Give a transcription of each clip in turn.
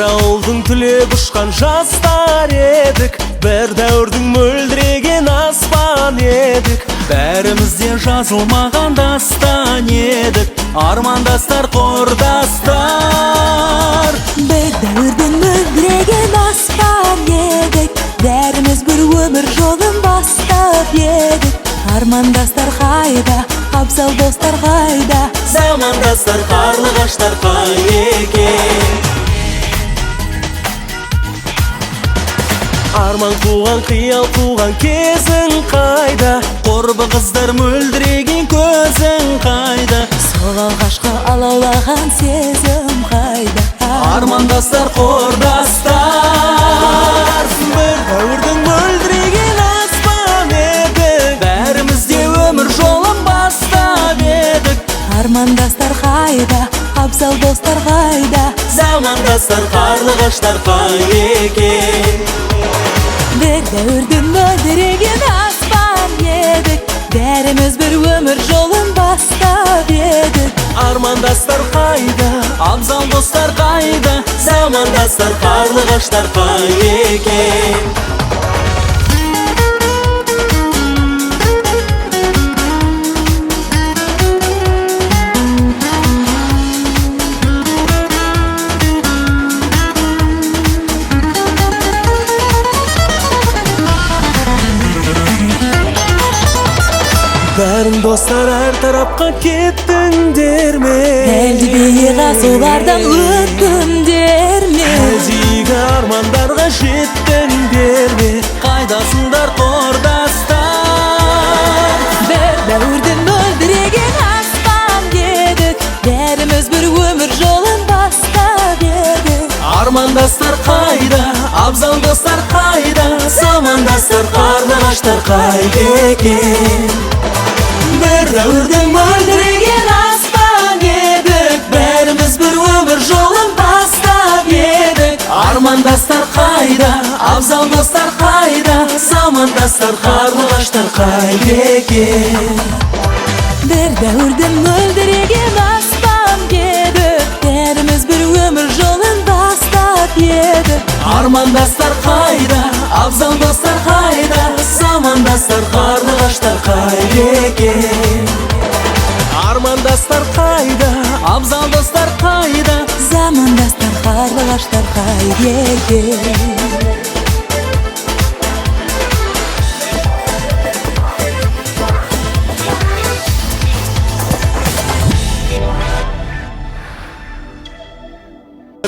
Ауылдың түлеп ұшқан жастар едік, бір дәуірдің мөлдіреген аспан едік. Бәрімізде жазылмаған дастан едік, армандастар, құрдастар. Бір дәуірдің мөлдіреген аспан едік, бәріміз бір өмір жолын бастап едік. Армандастар қайда, абзал достар қайда, замандастар, қарлығаштар қай екен. Арман қуған, қиял қуған кезің қайда, құрбы қыздар мөлдіреген көзің қайда, сол алғашқы алаулаған сезім қайда. армандастар, құрдастар. Бір дәуірдің мөлдіреген аспан едік, бәрімізде өмір жолын бастап едік. Армандастар қайда, абзал достар қайда, замандастар, қарлығаштар қай екен. бір дәуірдің мөлдіреген аспан едік, бәріміз бір өмір жолын бастап едік. Армандастар қайда, абзал достар қайда, замандастар, қарлығаштар қай екен. Бәрің достар әр тарапқа кеттіңдер ме? Әлде биіға солардан өттіңдер ме? Әлдегі армандарға жеттіңдер ме? Қайдасыңдар, құрдастар? Бір дәуірдің мөлдіреген аспан едік, бәріміз бір өмір жолын бастап едік. Армандастар қайда, абзал достар қайда, замандастар, қарлығаштар қай екен. Бір дәуірдің мөлдіреген аспан едік, бәріміз бір өмір жолын бастап едік. Армандастар қайда, абзал достар қайда, замандастар, қарлығаштар қай екен. Бір дәуірдің мөлдіреген аспан едік, бәріміз бір өмір жолын бастап едік. Армандастар қайда, абзал достар қайда, замандастар, қарлығаштар қай екен. Армандастар қайда, абзал достар қайда, замандастар, қарлығаштар қай екен.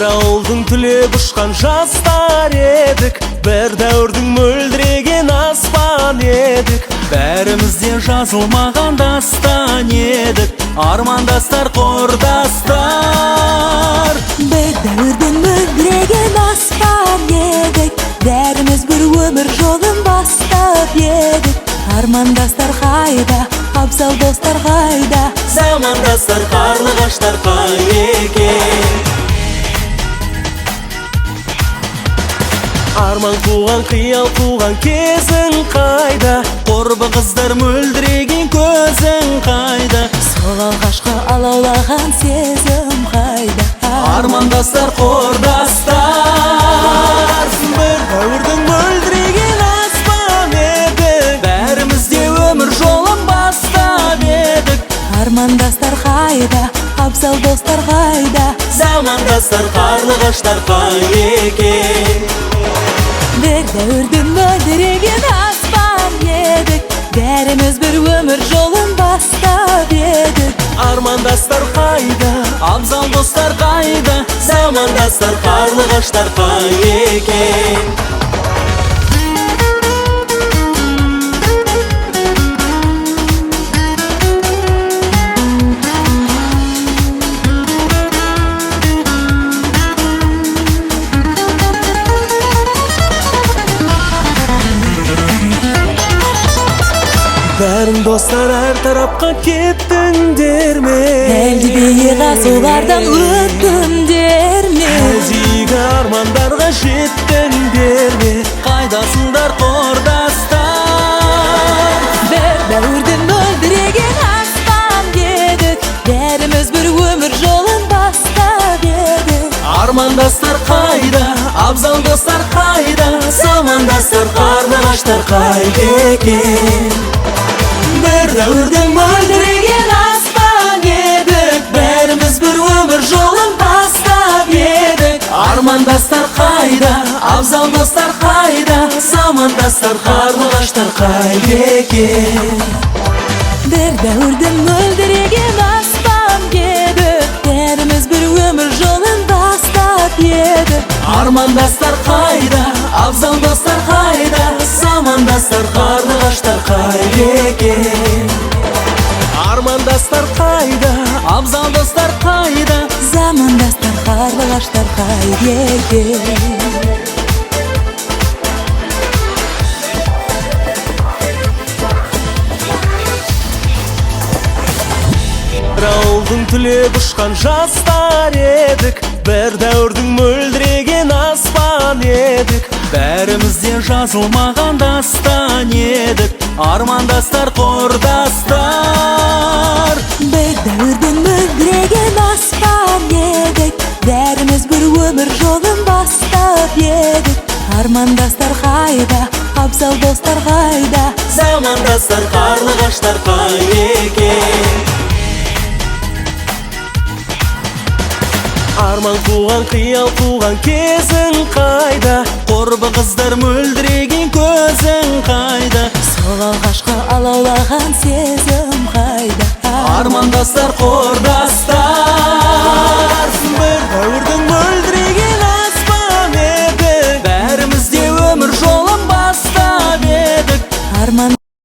Ауылдың түлеп ұшқан жастар едік, бір дәуірдің мөлдіреген аспан едік. Бәрімізде жазылмаған дастан едік, армандастар, құрдастар. Бір дәуірдің мөлдіреген аспан едік, бәріміз бір өмір жолын бастап едік. Армандастар қайда, абзал достар қайда, замандастар, қарлығаштар қай екен. Арман қуған, қиял қуған кезің қайда, құрбы қыздар мөлдіреген көзің қайда, сол алғашқы алаулаған сезім қайда. армандастар, құрдастар. Бір дәуірдің мөлдіреген аспан едік, бәрімізде өмір жолын бастап едік. Армандастар қайда, абзал достар қайда, замандастар, қарлығаштар қай екен. бір дәуірдің мөлдіреген аспан едік, бәріміз бір өмір жолын бастап едік. Армандастар қайда, абзал достар қайда, замандастар, қарлығаштар қай екен. Бәрің достар әр тарапқа кеттіңдер ме? Әлде биіға солардан өттіңдер ме? Әлдегі армандарға жеттіңдер ме? Қайдасыңдар, құрдастар? Бір дәуірдің мөлдіреген аспан едік, бәріміз бір өмір жолын бастап едік. Армандастар қайда? Армандастар, қарлығаштар қайда екен? Бір дәуірдің мөлдіреген аспан едік, бәріміз бір өмір жолын бастап едік. Армандастар қайда, абзал достар қайда, замандастар, қарлығаштар қайда екен? Бір дәуірдің мөлдіреген аспан едік, бәріміз бір өмір жолын бастап едік. Армандастар қайда, абзал достар қайда, замандастар, қарлығаштар қайда екен? Армандастар қайда, абзал достар қайда, Замандастар, қарлығаштар қайда екен? бір ауылдың түлеп ұшқан жастар едік, бір дәуірдің мөлдіреген аспан едік. Бәрімізде жазылмаған дастан едік, армандастар, құрдастар. Бір дәуірдің мөлдіреген аспан едік, бәріміз бір өмір жолын бастап едік. Армандастар қайда, абзал достар қайда, Замандастар, қарлығаштар қайда екен? Арман қуған, қиял қуған кезің қайда? Құрбы қыздар мөлдіреген көзің қайда? сол алғашқы алаулаған сезім қайда? Армандастар, құрдастар.